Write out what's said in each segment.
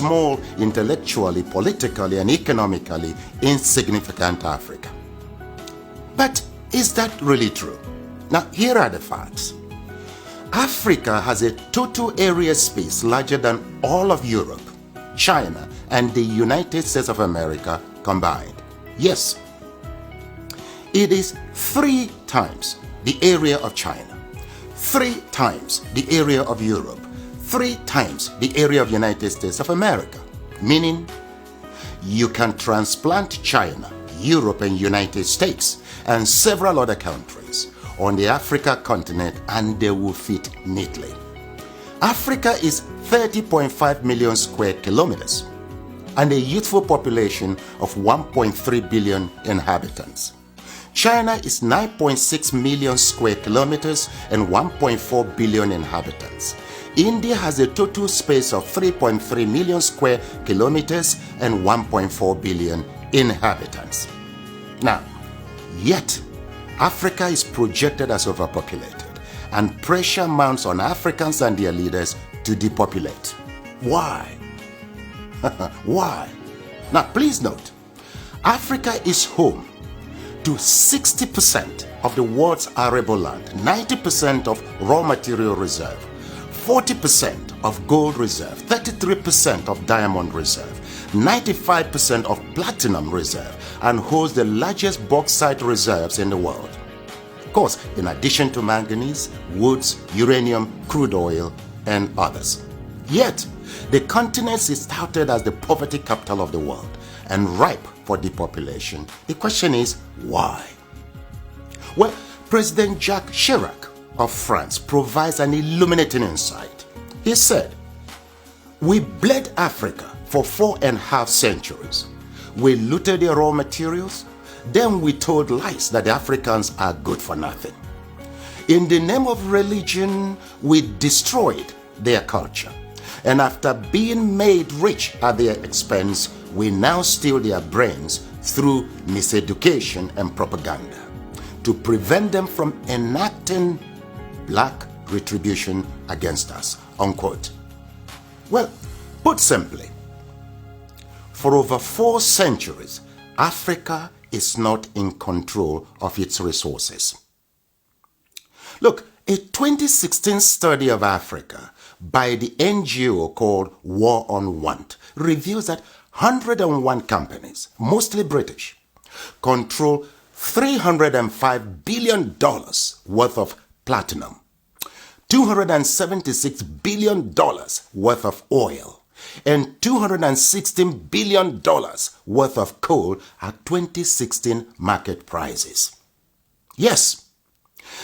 small, intellectually, politically, and economically insignificant Africa. But is that really true? Now, here are the facts. Africa has a total area space larger than all of Europe, China, and the United States of America combined. Yes, it is 3 times the area of China, 3 times the area of Europe, 3 times the area of the United States of America, meaning you can transplant China, Europe, and United States, and several other countries on the Africa continent, and they will fit neatly. Africa is 30.5 million square kilometers and a youthful population of 1.3 billion inhabitants. China is 9.6 million square kilometers and 1.4 billion inhabitants. India has a total space of 3.3 million square kilometers and 1.4 billion inhabitants. Now, yet, Africa is projected as overpopulated, and pressure mounts on Africans and their leaders to depopulate. Why? Why? Now, please note, Africa is home to 60% of the world's arable land, 90% of raw material reserve, 40% of gold reserve, 33% of diamond reserve, 95% of platinum reserve, and holds the largest bauxite reserves in the world. Of course, in addition to manganese, woods, uranium, crude oil, and others. Yet, the continent is touted as the poverty capital of the world and ripe for depopulation. The question is, why? Well, President Jacques Chirac of France provides an illuminating insight. He said, "We bled Africa for 4.5 centuries. We looted their raw materials, then we told lies that the Africans are good for nothing. In the name of religion, we destroyed their culture. And after being made rich at their expense, we now steal their brains through miseducation and propaganda to prevent them from enacting black retribution against us," unquote. Well, put simply, for over 4 centuries, Africa is not in control of its resources. Look, a 2016 study of Africa by the NGO called War on Want reveals that 101 companies, mostly British, control $305 billion worth of platinum, $276 billion worth of oil, and $216 billion worth of coal at 2016 market prices. Yes,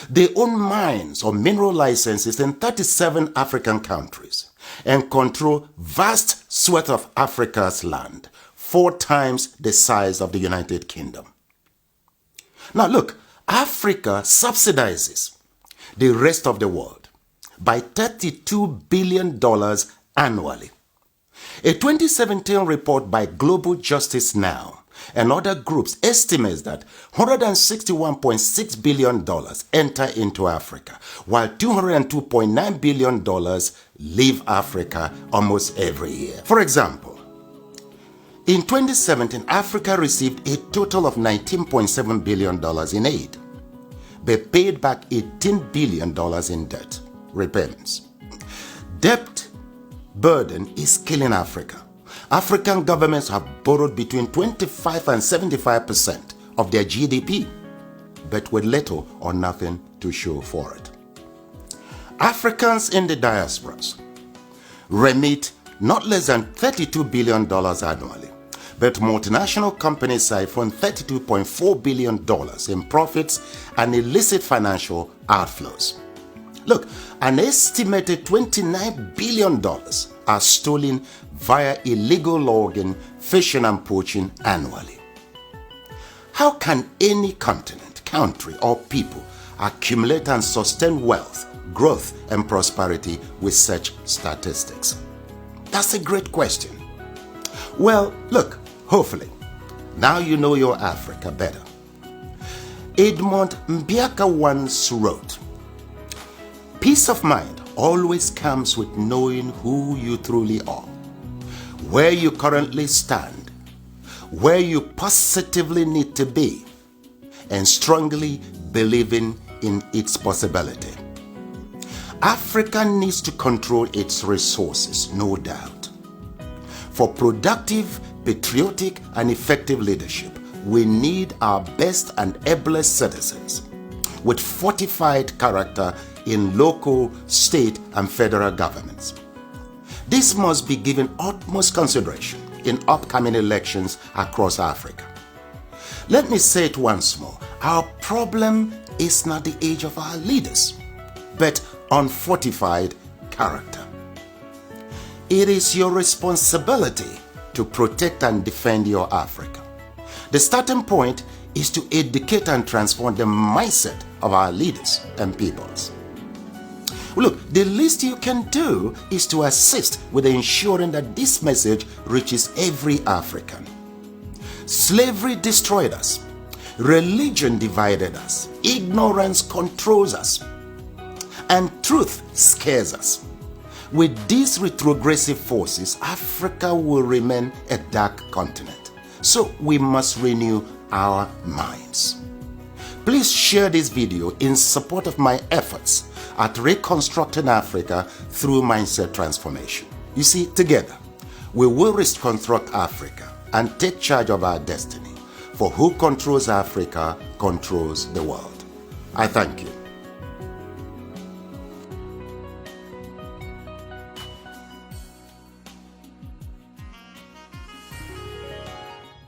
they own mines or mineral licenses in 37 African countries and control vast swaths of Africa's land, 4 times the size of the United Kingdom. Now look, Africa subsidizes the rest of the world by $32 billion annually. A 2017 report by Global Justice Now and other groups estimates that $161.6 billion enter into Africa, while $202.9 billion leave Africa almost every year. For example, in 2017, Africa received a total of $19.7 billion in aid, but paid back $18 billion in debt repayments. Debt burden is killing Africa. African governments have borrowed between 25 and 75% of their GDP, but with little or nothing to show for it. Africans in the diasporas remit not less than $32 billion annually, but multinational companies siphon $32.4 billion in profits and illicit financial outflows. Look, an estimated $29 billion are stolen via illegal logging, fishing, and poaching annually. How can any continent, country, or people accumulate and sustain wealth, growth, and prosperity with such statistics? That's a great question. Well, look, hopefully, now you know your Africa better. Edmund Mbiaka once wrote, "Peace of mind always comes with knowing who you truly are. where you currently stand, where you positively need to be, and strongly believing in its possibility. Africa needs to control its resources, no doubt. For productive, patriotic, and effective leadership, we need our best and ablest citizens with fortified character in local, state, and federal governments. This must be given utmost consideration in upcoming elections across Africa. Let me say it once more. Our problem is not the age of our leaders, but unfortified character. It is your responsibility to protect and defend your Africa. The starting point is to educate and transform the mindset of our leaders and peoples. Look, the least you can do is to assist with ensuring that this message reaches every African. Slavery destroyed us. Religion divided us. Ignorance controls us. And truth scares us. With these retrogressive forces, Africa will remain a dark continent. So we must renew our minds. Please share this video in support of my efforts at reconstructing Africa through mindset transformation. You see, together, we will reconstruct Africa and take charge of our destiny. For who controls Africa controls the world. I thank you.